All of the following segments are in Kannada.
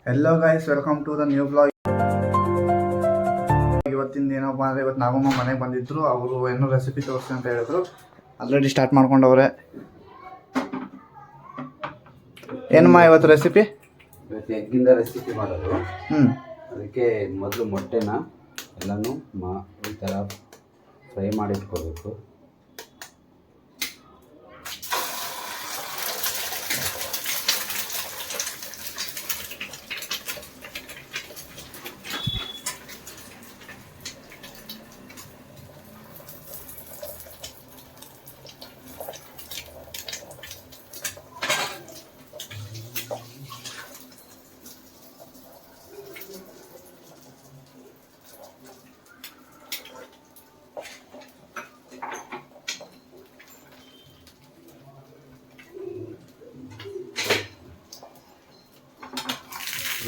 Hello guys, welcome to the new blog. ಇವತ್ತಿಂದ ಏನಪ್ಪ ಅಂದರೆ ಇವತ್ತು ನಾಗಮ್ಮ ಮನೆಗೆ ಬಂದಿದ್ದರು. ಅವರು ಏನೋ ರೆಸಿಪಿ ತೋರಿಸಿ ಅಂತ ಹೇಳಿದ್ರು. ಆಲ್ರೆಡಿ ಸ್ಟಾರ್ಟ್ ಮಾಡ್ಕೊಂಡವ್ರೆ. ಏನಮ್ಮ ಇವತ್ತು ರೆಸಿಪಿ? ಇವತ್ತು ಎಗ್ಗಿಂದ ರೆಸಿಪಿ ಮಾಡೋದು. ಅದಕ್ಕೆ ಮೊದಲು ಮೊಟ್ಟೆನ ಎಲ್ಲನೂ ಈ ಥರ ಫ್ರೈ ಮಾಡಿಟ್ಕೋಬೇಕು.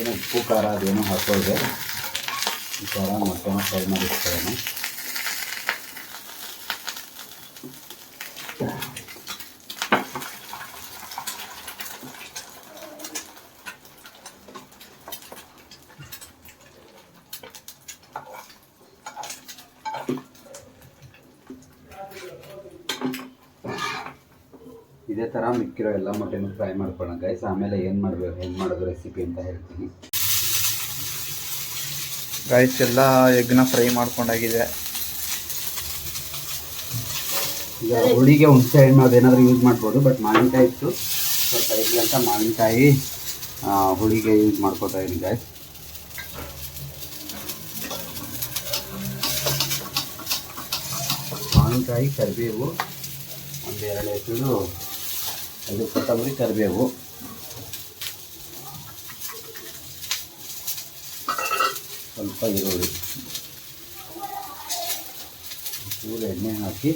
ಇದನ್ನು ಉಪ್ಪು ಖಾರ ಅದೇನೋ ಹಾಕೋದೆ ಈ ಥರ ಮೊಟ್ಟೆನ ಫ್ರೈ ಮಾಡಿಸ್ಕೊಳ್ಳೋಣ. ಇದೇ ಥರ ಮಿಕ್ಕಿರೋ ಎಲ್ಲ ಮೊಟ್ಟೆನೂ ಫ್ರೈ ಮಾಡ್ಕೊಳ್ಳೋಣ ಗೈಸ್. ಆಮೇಲೆ ಏನು ಮಾಡಬೇಕು, ಹೆಂಗೆ ಮಾಡೋದು ರೆಸಿಪಿ ಅಂತ ಹೇಳ್ತೀನಿ ಗೈಸ್. ಎಲ್ಲ ಎಗ್ನ ಫ್ರೈ ಮಾಡ್ಕೊಂಡಾಗಿದೆ. ಈಗ ಹುಳಿಗೆ ಹುಣಸೆ ಹಣ್ಣು ಅದೇನಾದರೂ ಯೂಸ್ ಮಾಡ್ಬೋದು, ಬಟ್ ಮಾವಿನಕಾಯಿ ಇತ್ತು ಸ್ವಲ್ಪ ಇರಲಿ ಅಂತ ಮಾವಿನಕಾಯಿ ಹುಳಿಗೆ ಯೂಸ್ ಮಾಡ್ಕೊತಾ ಇದ್ದೀನಿ ಗೈಸ್. ಮಾವಿನಕಾಯಿ, ಕರಿಬೇವು, ಒಂದೆರಡು ಎಸಳು, ಅದು ಕೊತ್ತಂಬರಿ, ಕರಿಬೇವು, ಸ್ವಲ್ಪ ಈರುಳ್ಳಿ, ಚೂರು ಎಣ್ಣೆ ಹಾಕಿ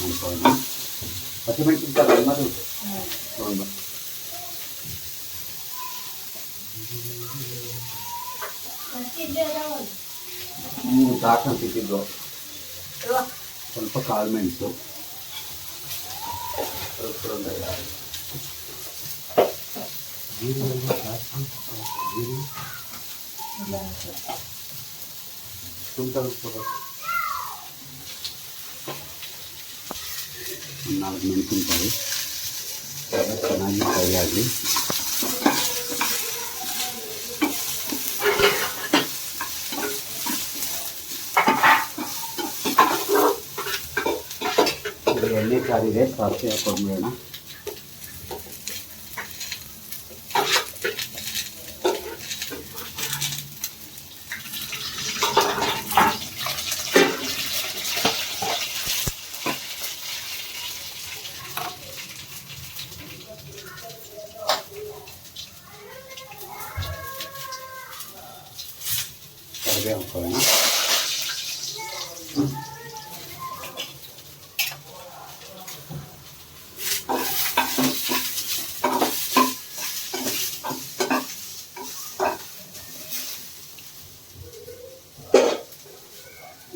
ಮಾಡ್ಕೊಳ್ಳೋಣ. ಹಸಿಮೆಣಸಿನ್ಕಾಯಿ ಅನ್ನೋದು ತೊಗೊಂಡು ಹಾಕಂತಿದ್ದು, ಸ್ವಲ್ಪ ಕಾಳು ಮೆಣಸು, ನಾಲ್ಕು ಮೆಣಸಿನ್ಕಾಯಿ ಚೆನ್ನಾಗಿ ಫ್ರೈ ಆಗಲಿ. ಎಣ್ಣೆ ಕಾದಿದೆ, ಸಾಸಿವೆ ಹಾಕೊಂಡ್ಬಿಡೋಣ. ಕರಿಬೇವು ಹಾಕೊಳ್ಳೋಣ.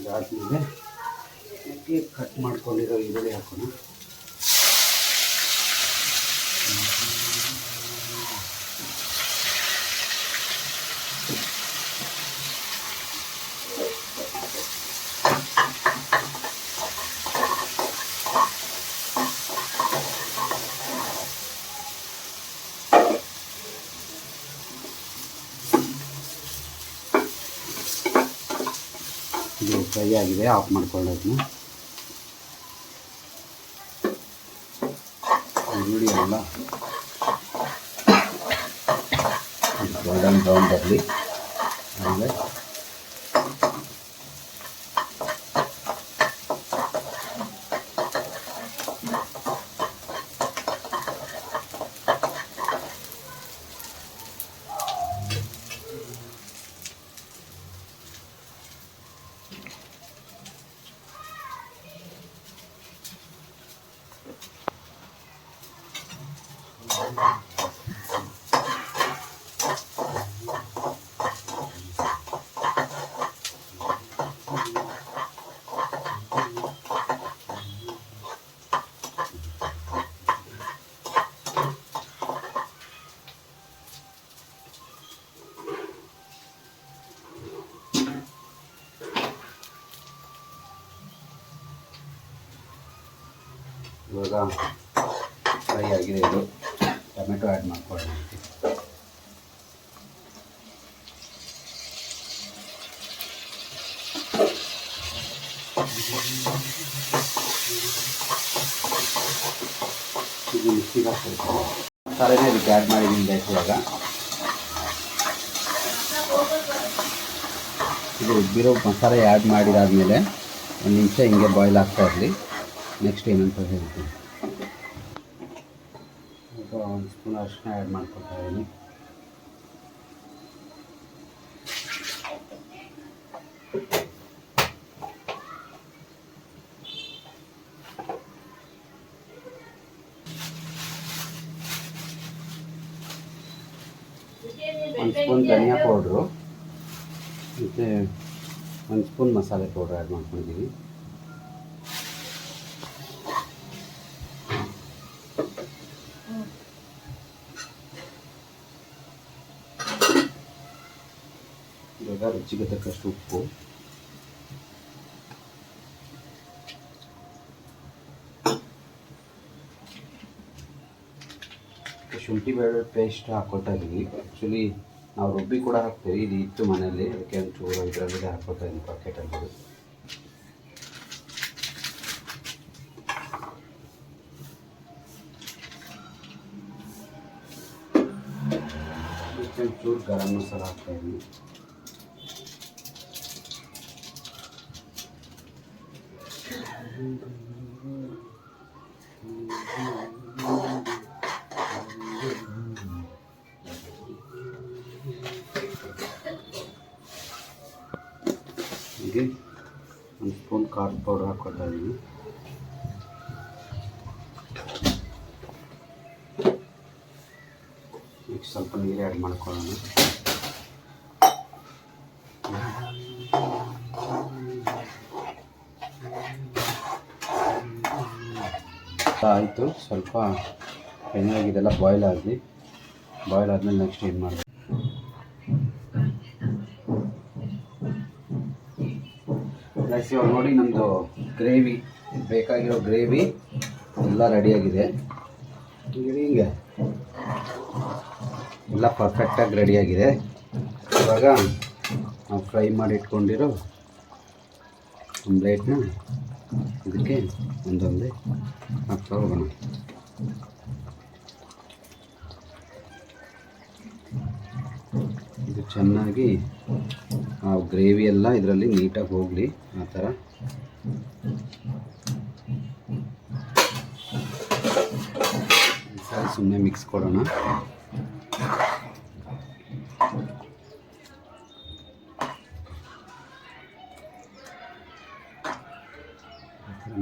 ಇದಾದ್ಮೇಲೆ ಕಟ್ ಮಾಡ್ಕೊಂಡಿರೋ ಈರುಳ್ಳಿ ಹಾಕೋಣ. ಇದು ಫ್ರೈ ಆಗಿದೆ, ಆಫ್ ಮಾಡ್ಕೊಳ್ಳೋದನ್ನ. ಈರುಳ್ಳಿ ಎಲ್ಲ ಗೋಲ್ಡನ್ ಬ್ರೌನ್ ಬರಲಿ. ಆಮೇಲೆ ಇವಾಗ ಫ್ರೈ ಆಗಿದೆ ಇದು. ಟೊಮೆಟೊ ಆ್ಯಡ್ ಮಾಡ್ಕೊಳ್ಳೋಣ. ಇದು ಮಿಕ್ಸಿಗೆ ಹಾಕ್ಬೇಕು. ಮಸಾಲೆನೇ ಇದಕ್ಕೆ ಆ್ಯಡ್ ಮಾಡಿದ್ದೀನಿ ಗೈಸ್. ಇವಾಗ ಇದು ರುಬ್ಬಿರೋ ಮಸಾಲೆ ಆ್ಯಡ್ ಮಾಡಿದಾದಮೇಲೆ ಒಂದು ನಿಮಿಷ ಹಿಂಗೆ ಬಾಯ್ಲ್ ಆಗ್ತಾ ಇರಲಿ. ನೆಕ್ಸ್ಟ್ ಏನಂತ ಹೇಳ್ತೀನಿ. ಈಗ ಒಂದು ಸ್ಪೂನ್ ಅರಿಶಿನ ಆ್ಯಡ್ ಮಾಡ್ಕೊತಾ ಇದ್ದೀನಿ. ಒಂದು ಸ್ಪೂನ್ ಧನಿಯಾ ಪೌಡ್ರು ಮತ್ತು ಒಂದು ಸ್ಪೂನ್ ಮಸಾಲೆ ಪೌಡ್ರ್ ಆ್ಯಡ್ ಮಾಡ್ಕೊಂಡಿದ್ದೀವಿ. ಇವಾಗ ರುಚಿಗೆ ತಕ್ಕಷ್ಟು ಉಪ್ಪು, ಶುಂಠಿ ಬೆಳ್ಳುಳ್ಳಿ ಪೇಸ್ಟ್ ಹಾಕ್ಕೊತಾ ಇದ್ದೀವಿ. ಆ್ಯಕ್ಚುಲಿ ನಾವು ರುಬ್ಬಿ ಕೂಡ ಹಾಕ್ತೀವಿ, ಇದು ಇತ್ತು ಮನೆಯಲ್ಲಿ, ಅದಕ್ಕೆ ಒಂಚೂರು ಇದರಲ್ಲಿ ಹಾಕ್ಕೊತಾ ಇದ್ದೀವಿ ಪಾಕೆಟಲ್ಲಿ. ಒಂಚೂರು ಗರಂ ಮಸಾಲ ಹಾಕ್ತಾ ಇದ್ದೀವಿ. ಹೀಗೆ ಒಂದು ಸ್ಪೂನ್ ಖಾರದ ಪೌಡರ್ ಹಾಕ್ಕೊತಾ ಇದ್ದೀವಿ. ಈಗ ಸ್ವಲ್ಪ ನೀರು ಆ್ಯಡ್ ಮಾಡ್ಕೊಳ್ಳೋಣ. ಆಯಿತು, ಸ್ವಲ್ಪ ಎಣ್ಣೆಯಾಗಿ ಇದೆಲ್ಲ ಬಾಯ್ಲ್ ಆದಮೇಲೆ ನೆಕ್ಸ್ಟ್ ಏನು ಮಾಡಬೇಕು. ಇವಾಗ ನೋಡಿ ನಮ್ಮದು ಗ್ರೇವಿ, ಬೇಕಾಗಿರೋ ಗ್ರೇವಿ ಎಲ್ಲ ರೆಡಿಯಾಗಿದೆ. ಹಿಂಗೆ ಎಲ್ಲ ಪರ್ಫೆಕ್ಟಾಗಿ ರೆಡಿಯಾಗಿದೆ. ಇವಾಗ ನಾವು ಫ್ರೈ ಮಾಡಿ ಇಟ್ಕೊಂಡಿರೋ ಆಮ್ಲೆಟ್ನ ಇದಕ್ಕೆ ಒಂದೊಂದೇ ಹಾಕ್ತಾ ಹೋಗೋಣ. ಇದು ಚೆನ್ನಾಗಿ ಆ ಗ್ರೇವಿ ಎಲ್ಲ ಇದರಲ್ಲಿ ನೀಟಾಗಿ ಹೋಗಲಿ, ಆ ಥರ ಸುಮ್ಮನೆ ಮಿಕ್ಸ್ ಕೊಡೋಣ.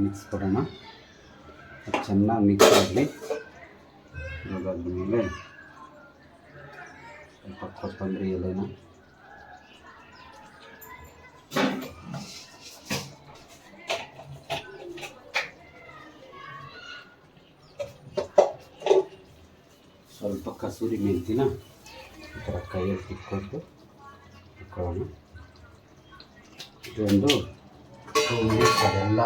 ಮಿಕ್ಸ್ ಕೊಡೋಣ, ಚೆನ್ನಾಗಿ ಮಿಕ್ಸ್ ಆಗಲಿ. ಇವಾಗ ಅದ್ರ ಮೇಲೆ ಸ್ವಲ್ಪ ಕೊತ್ತಂಬರಿ ಎಲೆನ ಸ್ವಲ್ಪ ಕಸೂರಿ ಮೆಂತಿನ ಈ ಥರ ಕೈಯಲ್ಲಿ ತಿಕ್ಕೊಟ್ಟು ಇಟ್ಕೊಳ್ಳೋಣ. ಇದೊಂದು 2 ಮಿನಿಟ್ಸ್ ಅದೆಲ್ಲ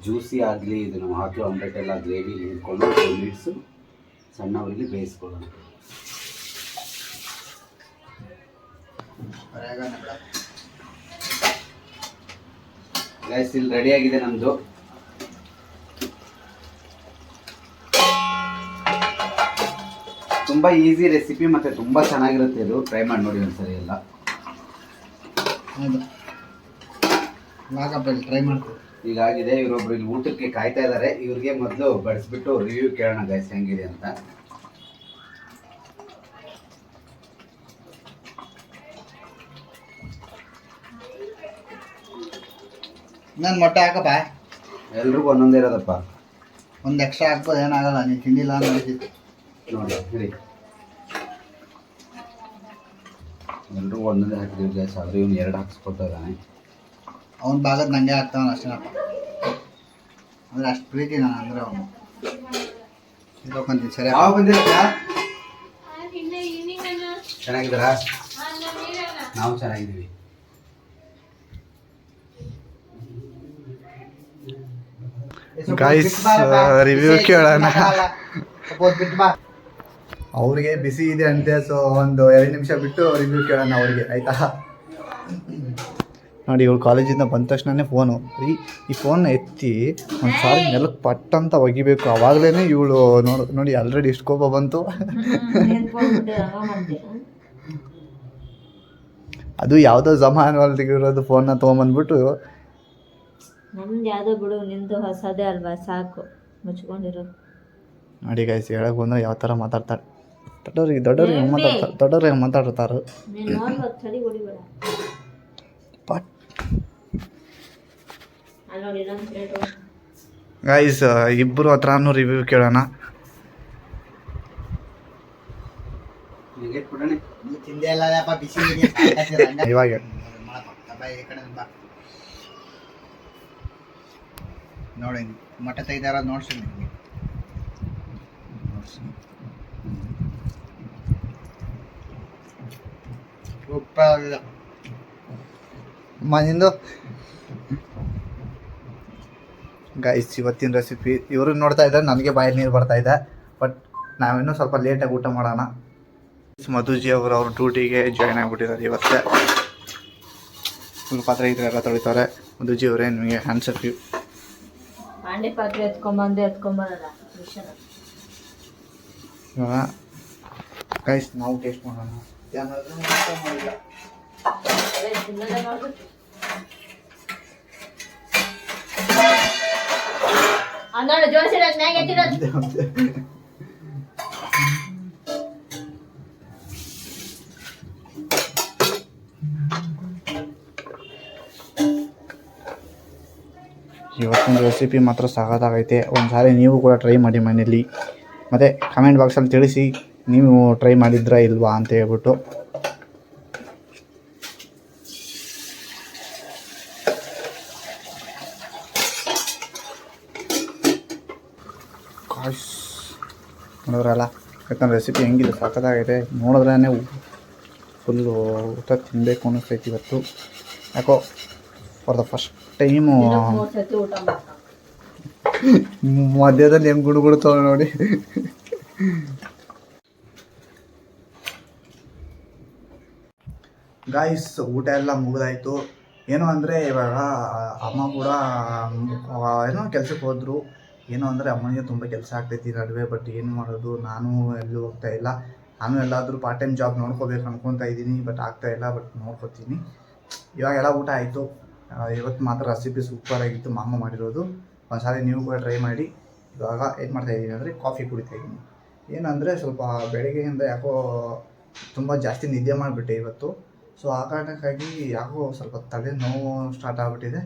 ಜ್ಯೂಸಿ ಆಗಲಿ, ಇದು ನಾವು ಹಾಕಿ ಆಮ್ಲೆಟ್ ಎಲ್ಲ ಗ್ರೇವಿ ಹಿಡ್ಕೊಂಡು 2 ಮಿನಿಟ್ಸು ಸಣ್ಣ ಉರಿಲಿ ಬೇಯಿಸ್ಕೊಳ್ಳೋಣ. ಗೈಸ್, ಇಲ್ಲಿ ರೆಡಿಯಾಗಿದೆ ನಮ್ಮದು. ತುಂಬ ಈಸಿ ರೆಸಿಪಿ ಮತ್ತು ತುಂಬ ಚೆನ್ನಾಗಿರುತ್ತೆ. ಇದು ಟ್ರೈ ಮಾಡಿ ನೋಡಿ ಒಂದ್ಸರಿ ಎಲ್ಲ. ಟ್ರೈ ಮಾಡ್ತೀವಿ. ಹೀಗಾಗಿದೆ. ಇವರೊಬ್ರು ಇಲ್ಲಿ ಊಟಕ್ಕೆ ಕಾಯ್ತಾ ಇದ್ದಾರೆ. ಇವ್ರಿಗೆ ಮೊದಲು ಬಡಿಸ್ಬಿಟ್ಟು ರಿವ್ಯೂ ಕೇಳೋಣ ಗೈಸ್ ಹೆಂಗಿದೆ ಅಂತ. ನಾನು ಮೊಟ್ಟೆ ಹಾಕಪ್ಪ. ಎಲ್ರಿಗೂ ಒಂದೊಂದೇ ಇರೋದಪ್ಪ. ಒಂದು ಎಕ್ಸ್ಟ್ರಾ ಹಾಕ್ಬೋದು, ಏನಾಗಲ್ಲ. ನೀನು ತಿಂಡಿಲ್ಲ ನೋಡಿ ಹೇಳಿ, ಎಲ್ರಿಗೂ ಒಂದೊಂದೇ ಹಾಕಿದೀವಿ ಗೈಸ್. ಆದರೆ ಇವನು 2 ಹಾಕ್ಸ್ಕೊತಾ ಇದ್ದಾನೆ. ಅವ್ನ ಭಾಗದ ನನಗೆ ಹಾಕ್ತಾವನು ಅಷ್ಟೇನಪ್ಪ. ಅಂದರೆ ಅಷ್ಟು ಪ್ರೀತಿ ನಾನು ಅಂದರೆ ಅವನು. ಇಟ್ಕೊಂತೀನಿ. ಸರಿ, ಯಾವ ಬಂದಿರಕ್ಕ? ಚೆನ್ನಾಗಿದ್ದಾರಾ? ನಾವು ಚೆನ್ನಾಗಿದ್ದೀವಿ. ಗೈಸ್ ರಿವ್ಯೂ ಕೇಳೋಣ. ಅವ್ರಿಗೆ ಬಿಸಿ ಇದೆ ಅಂತೆ, ಸೊ ಒಂದು 2 ನಿಮಿಷ ಬಿಟ್ಟು ರಿವ್ಯೂ ಕೇಳೋಣ ಅವ್ರಿಗೆ, ಆಯಿತಾ? ನೋಡಿ, ಇವಳು ಕಾಲೇಜಿಂದ ಬಂದ ತಕ್ಷಣವೇ ಫೋನು, ಈ ಫೋನ್ ಎತ್ತಿ ಒಂದು ಸಾರಿ ನೆಲಕ್ಕೆ ಪಟ್ ಅಂತ ಒಗಿಬೇಕು. ಅವಾಗಲೇ ಇವಳು ನೋಡಿ ಆಲ್ರೆಡಿ ಇಷ್ಟು ಕೋಪ ಬಂತು. ಅದು ಯಾವುದೋ ಜಮಾನಲ್ಲಿ ತೆಗಿರೋದು ಫೋನ್ನ ತೊಗೊಂಬಂದ್ಬಿಟ್ಟು, ನಮ್ದು ಯಾವುದೋ ಬಿಡು, ನಿಂದು ಹೊಸದೇ ಅಲ್ವಾ, ಸಾಕು ಮುಚ್ಕೊಂಡಿರೋ. ನೋಡಿ ಗೈಸ್, ಹೇಳಕ್ ಬಂದ್ರೆ ಯಾವ ಥರ ಮಾತಾಡ್ತಾರೆ. ದೊಡ್ಡವ್ರಿಗೆ ಮಾತಾಡ್ತಾರೆ. ಬಟ್ ಗೈಸ್, ಇಬ್ಬರು ಹತ್ರನೂ ರಿವ್ಯೂ ಕೇಳೋಣ. ಇವಾಗ ನೋಡಿ ಮಠ ತೆಗ್ದಾರ ನೋಡ್ಸಿ. ಮನಿಂದು ಗೈಸ್, ಇವತ್ತಿನ ರೆಸಿಪಿ ಇವರು ನೋಡ್ತಾ ಇದ್ದಾರೆ, ನನಗೆ ಬಾಯಲ್ಲಿ ನೀರು ಬರ್ತಾ ಇದೆ. ಬಟ್ ನಾವಿನ್ನೂ ಸ್ವಲ್ಪ ಲೇಟಾಗಿ ಊಟ ಮಾಡೋಣ. ಮಧುಜಿ ಅವರು ಅವ್ರ ಡ್ಯೂಟಿಗೆ ಜಾಯ್ನ್ ಆಗಿಬಿಟ್ಟಿದ್ದಾರೆ ಇವತ್ತೇ. ಫುಲ್ ಪಾತ್ರೆ ಎಲ್ಲ ತೊಳಿತಾರೆ. ಮಧುಜಿ ಅವರೇ, ನಿಮಗೆ ಆನ್ಸರ್ ಫ್ಯೂ. ಬಾಂಡೆ ಪಾತ್ರೆ ಎತ್ಕೊಂಬರಲ್ಲ ಇವಾಗ ಗೈಸ್ ನಾವು ಟೇಸ್ಟ್ ಮಾಡೋಣ. ಮಾಡಿಲ್ಲ. ಇವತ್ತಿನ ರೆಸಿಪಿ ಮಾತ್ರ ಸಖತ್ತಾಗೈತೆ. ಒಂದು ಸಾರಿ ನೀವು ಕೂಡ ಟ್ರೈ ಮಾಡಿ ಮನೇಲಿ, ಮತ್ತು ಕಮೆಂಟ್ ಬಾಕ್ಸಲ್ಲಿ ತಿಳಿಸಿ ನೀವು ಟ್ರೈ ಮಾಡಿದ್ರಾ ಇಲ್ವಾ ಅಂತ ಹೇಳ್ಬಿಟ್ಟು. ನೋಡಿದ್ರಲ್ಲ, ಯಾಕಂದ್ರೆ ರೆಸಿಪಿ ಹೆಂಗಿದೆ, ಸಖತ್ತಾಗೈತೆ. ನೋಡಿದ್ರೇ ಫುಲ್ಲು ಊಟ ತಿನ್ನಬೇಕು ಅನ್ನಿಸ್ತೈತಿ ಇವತ್ತು. ಯಾಕೋ ಫಾರ್ ದ ಫಸ್ಟ್ ಟೈಮು ಮಧ್ಯದಲ್ಲಿ ಹೆಂಗೆ ಗುಡುಗುಡ್ತಾವೆ ನೋಡಿ. ಗಾಯ್ಸ್, ಊಟ ಎಲ್ಲ ಮುಗಿದಾಯಿತು. ಏನು ಅಂದರೆ ಇವಾಗ ಅಮ್ಮ ಕೂಡ ಏನೋ ಕೆಲ್ಸಕ್ಕೆ ಹೋದರು. ಏನು ಅಂದರೆ ಅಮ್ಮನಿಗೆ ತುಂಬ ಕೆಲಸ ಆಗ್ತೈತಿ ನಡುವೆ. ಬಟ್ ಏನು ಮಾಡೋದು, ನಾನು ಎಲ್ಲೂ ಹೋಗ್ತಾ ಇಲ್ಲ. ನಾನು ಎಲ್ಲಾದರೂ ಪಾರ್ಟ್ ಟೈಮ್ ಜಾಬ್ ನೋಡ್ಕೋಬೇಕು ಅನ್ಕೊತಾ ಇದ್ದೀನಿ. ಬಟ್ ಆಗ್ತಾಯಿಲ್ಲ, ಬಟ್ ನೋಡ್ಕೋತೀನಿ. ಇವಾಗೆಲ್ಲ ಊಟ ಆಯಿತು. ಇವತ್ತು ಮಾತ್ರ ರೆಸಿಪಿ ಸೂಪರಾಗಿತ್ತು, ಮಾಮ ಮಾಡಿರೋದು. ಒಂದು ಸಾರಿ ನೀವು ಕೂಡ ಟ್ರೈ ಮಾಡಿ. ಇವಾಗ ಏನು ಮಾಡ್ತಾಯಿದ್ದೀನಿ ಅಂದರೆ ಕಾಫಿ ಕುಡಿತಾಯಿದ್ದೀನಿ. ಏನಂದರೆ ಸ್ವಲ್ಪ ಬೆಳಗ್ಗೆಯಿಂದ ಯಾಕೋ ತುಂಬ ಜಾಸ್ತಿ ನಿದ್ದೆ ಮಾಡಿಬಿಟ್ಟೆ ಇವತ್ತು. ಸೊ ಆ ಕಾರಣಕ್ಕಾಗಿ ಯಾಕೋ ಸ್ವಲ್ಪ ತಲೆನೋವು ಸ್ಟಾರ್ಟ್ ಆಗಿಬಿಟ್ಟಿದೆ.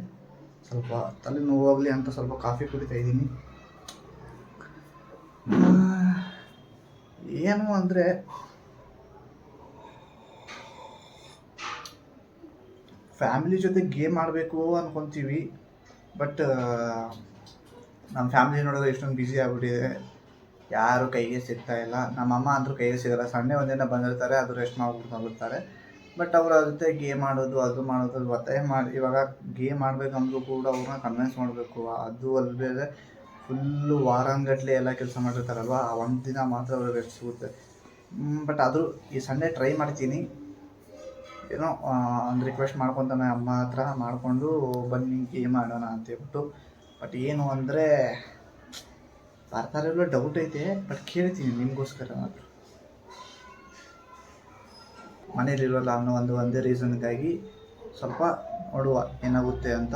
ಸ್ವಲ್ಪ ತಲೆನೋವು ಹೋಗಲಿ ಅಂತ ಸ್ವಲ್ಪ ಕಾಫಿ ಕುಡಿತಾಯಿದ್ದೀನಿ. ಏನು ಅಂದರೆ ಫ್ಯಾಮಿಲಿ ಜೊತೆ ಗೇಮ್ ಆಡಬೇಕು ಅಂದ್ಕೊತೀವಿ. ಬಟ್ ನಮ್ಮ ಫ್ಯಾಮಿಲಿ ನೋಡಿದ್ರೆ ಎಷ್ಟೊಂದು ಬ್ಯುಸಿ ಆಗಿಬಿಟ್ಟಿದೆ, ಯಾರು ಕೈಗೆ ಸಿಗ್ತಾ ಇಲ್ಲ. ನಮ್ಮಮ್ಮ ಅಂದರೂ ಕೈಗೆ ಸಿಗಲ್ಲ. ಸಂಡೇ ಒಂದಿನ ಬಂದಿರ್ತಾರೆ, ಅದು ರೆಸ್ಟ್ ಮಾಡ್ಬಿಟ್ಟು ಹೋಗಿರ್ತಾರೆ. ಬಟ್ ಅವ್ರ ಜೊತೆ ಗೇಮ್ ಆಡೋದು, ಅದು ಮಾಡೋದು, ಒತ್ತಾಯ ಮಾಡಿ. ಇವಾಗ ಗೇಮ್ ಆಡಬೇಕಂದ್ರೂ ಕೂಡ ಅವ್ರನ್ನ ಕನ್ವಿನ್ಸ್ ಮಾಡಬೇಕು. ಅದು ಅಲ್ಲದೆ ಫುಲ್ಲು ವಾರಾಂಗಟ್ಲೆ ಎಲ್ಲ ಕೆಲಸ ಮಾಡಿರ್ತಾರಲ್ವ, ಆ ಒಂದು ದಿನ ಮಾತ್ರ ಅವ್ರಿಗೆ ರೆಸ್ಟ್ ಸಿಗುತ್ತೆ. ಬಟ್ ಆದರೂ ಈ ಸಂಡೇ ಟ್ರೈ ಮಾಡ್ತೀನಿ. ಏನೋ ಒಂದು ರಿಕ್ವೆಸ್ಟ್ ಮಾಡ್ಕೊತಾನೆ ಅಮ್ಮ ಹತ್ರ, ಮಾಡಿಕೊಂಡು ಬನ್ನಿ ಗೇಮ್ ಆಡೋಣ ಅಂತೇಳ್ಬಿಟ್ಟು. ಬಟ್ ಏನು ಅಂದರೆ ಬರ್ತಾರೆಲ್ಲ ಡೌಟ್ ಐತೆ. ಬಟ್ ಕೇಳ್ತೀನಿ ನಿಮಗೋಸ್ಕರ ಮಾತ್ರ. ಮನೇಲಿರೋಲ್ಲ ಅನ್ನೋ ಒಂದೇ ರೀಸನ್ಗಾಗಿ ಸ್ವಲ್ಪ ನೋಡುವ ಏನಾಗುತ್ತೆ ಅಂತ.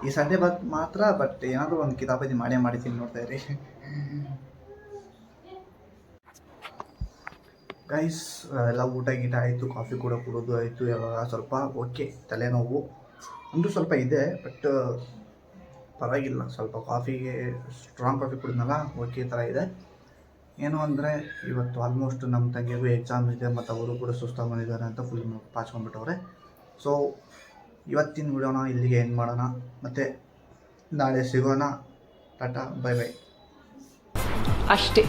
ಈ ಸಂಡೇ ಮಾತ್ರ ಬಟ್ ಏನಾದರೂ ಒಂದು ಕಿತಾಪತಿ ಮಾಡೇ ಮಾಡ್ತೀನಿ, ನೋಡ್ತಾ ಇರಿ ಗೈಸ್. ಎಲ್ಲ ಊಟ ಗೀಟ ಆಯಿತು, ಕಾಫಿ ಕೂಡ ಕುಡಿದು ಆಯಿತು. ಯಾವಾಗ ಸ್ವಲ್ಪ ಓಕೆ, ತಲೆನೋವು ಅಂದರೂ ಸ್ವಲ್ಪ ಇದೆ. ಬಟ್ ಪರವಾಗಿಲ್ಲ, ಸ್ವಲ್ಪ ಕಾಫಿಗೆ ಸ್ಟ್ರಾಂಗ್ ಕಾಫಿ ಕುಡಿದ್ನಲ್ಲ, ಓಕೆ ಥರ ಇದೆ. ಏನು ಅಂದರೆ ಇವತ್ತು ಆಲ್ಮೋಸ್ಟ್ ನಮ್ಮ ತಂಗಿಗೂ ಎಕ್ಸಾಮ್ ಇದೆ, ಮತ್ತು ಅವರು ಕೂಡ ಸುಸ್ತಾಗಿ ಬಂದಿದ್ದಾರೆ ಅಂತ ಫುಲ್ ಪಾಚ್ಕೊಂಡ್ಬಿಟ್ಟವ್ರೆ. ಸೊ ಇವತ್ತಿನ ವಿಡಿಯೋನ ಇಲ್ಲಿಗೆ ಎಂಡ್ ಮಾಡೋಣ. ಮತ್ತು ನಾಳೆ ಸಿಗೋಣ. Tata, bye bye. ಅಷ್ಟೇ.